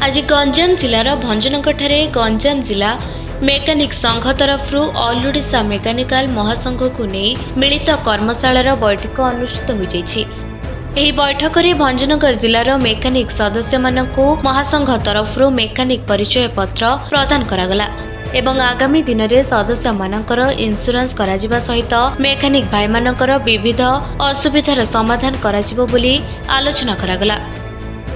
आज गंजाम जिलार भंजनगर गंजाम जिला मेकानिक संघ तरफ ऑल ओडिशा मेकानिकल महासंघ को नहीं मिलित कर्मशालार बैठक अनुष्ठित हो जाइछि। ଏହି ବୈଠକରେ ଭଞ୍ଜନଗର ଜିଲ୍ଲାର ମେକାନିକ ସଦସ୍ୟମାନଙ୍କୁ ମହାସଂଘ ତରଫରୁ ମେକାନିକ ପରିଚୟ ପତ୍ର ପ୍ରଦାନ କରାଗଲା ଏବଂ ଆଗାମୀ ଦିନରେ ସଦସ୍ୟମାନଙ୍କର ଇନ୍ସୁରାନ୍ସ କରାଯିବା ସହିତ ମେକାନିକ ଭାଇମାନଙ୍କର ବିବିଧ ଅସୁବିଧାର ସମାଧାନ କରାଯିବ ବୋଲି ଆଲୋଚନା କରାଗଲା।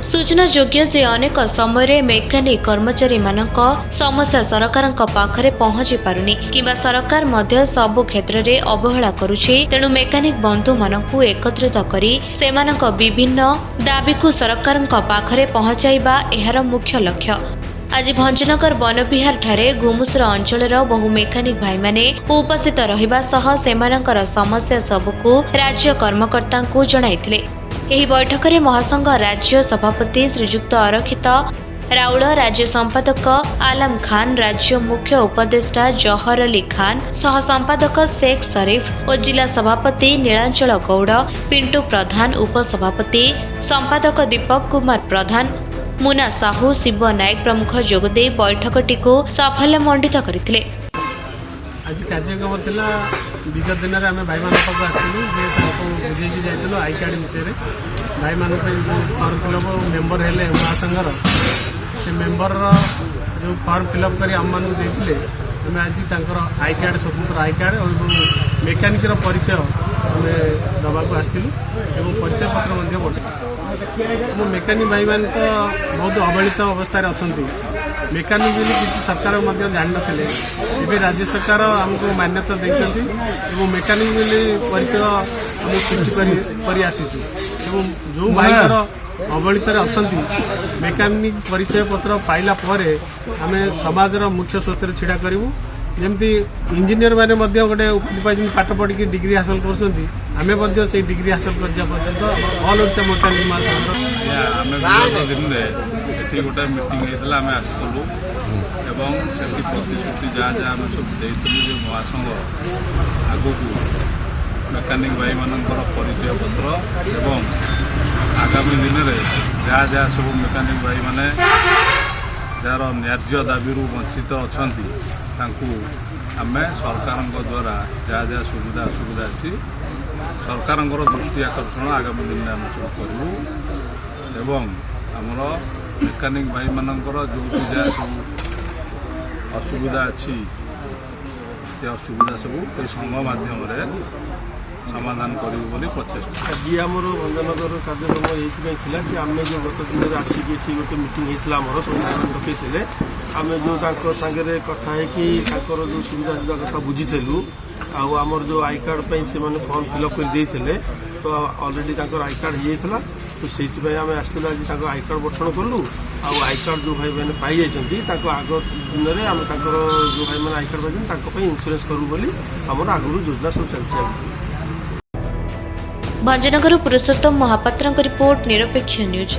सूचनायोग्य जे अनेक समय मेकानिक कर्मचारी मानक समस्या सरकार पाखरे पहुंची पारुनी किंबा सरकार मध्य सबु क्षेत्र में अवहेला करुछि। तेणु मेकानिक बंधु मानकु एकत्रित करी सेमानक विभिन्न दाबी को सरकार पाखरे पहुंचाइबा एहार मुख्य लक्ष्य। आज भंजनगर वनविहार ठारे घुमुसर अंचलर बहु मेकानिक भाई माने उपस्थित रहिबा सह सेमानकर समस्या सबको राज्य कर्मकर्ता को जणाइथिले। ଏହି बैठक में महासंघ राज्य सभापति श्रीजुक्त अरखित राउल, राज्य संपादक आलम खान, राज्य मुख्य उपदेष्टा जहर अली खान, सह संपादक शेख शरीफ और जिला सभापति नीलांचल गौड़, पिंटू प्रधान, उपसभापति संपादक दीपक कुमार प्रधान, मुना साहू, शिव नायक प्रमुख जोगदे बैठकटी को साफल्यमंडित करथिले। आज कार्यक्रम थिला विगत दिन में आम भाई मान आसलु बुझे जाइलु आई कार्ड विषय भाई मान फर्म फिलअप मेम्बर हेले महासंघर से मेम्बर जो फर्म फिलअप कर आम मान देते आम आज आई कार्ड स्वतंत्र आई कार्ड और मेकानिक परिचय आम दवाक आसलु और परिचय पत्र बटे मेकानिक भाई मान तो बहुत अवहेलित अवस्था अच्छा मेकानिक किसी सरकार जान ना राज्य सरकार आमको मान्यता देती मेकानिक परिचय आम सृष्टि कर आसीचु जो भाई अवहेलित अच्छा मेकानिक परिचय पत्र पाइला आम समाज मुख्य स्रोत छिड़ा करूँ जमती इंजीनियर मैंने गोटे उपाधि पाई पाठ पढ़ी डिग्री हासिल कर डिग्री हासिल कर पर्यटन ऑल ओडिशा मेकानिक गोटे मीटिंग होता आम आसलु एवं से प्रतिश्रुति जहाँ जहाँ आम सब देलु महासंघ आग को मेकानिक भाई मानकर परिचय पत्र एवं आगामी दिन में जहाँ जहाँ सब मेकानिक भाई माने जार न्याय्य दाबी वंचित अच्छा आम सरकार द्वारा जहाँ जहाँ सुविधा असुविधा अच्छी सरकार दृष्टि आकर्षण आगामी दिन में आम सब करूँ एवं आमर मेकानिक भाई मानकर जो जहाँ सब असुविधा अच्छी से असुविधा सब संघ माध्यम समाधान करूँ प्रचेषा। आज आम भंजनगर कार्यक्रम ये कि आम जो गत दिन में आसिक गोटे मीटिंग होता आम सब डकई आम जो सांगे कथा है कि जो सुविधा सुविधा कथा बुझीलु आमर जो आई कार्ड पर से फर्म फिलअप करते तो अलरेडी आई कार्ड हो तो से आम आसलु आज आई कार्ड गठन कलु आई कार्ड जो भाई मैंने पाई जाती आग दिन में आम जो भाई मैंने आई कार्ड पाई इन्सुरेंस करूँ बोली आमर आगुरी योजना सब चलती। भंजनगर पुरुषोत्तम महापात्र रिपोर्ट निरपेक्ष न्यूज।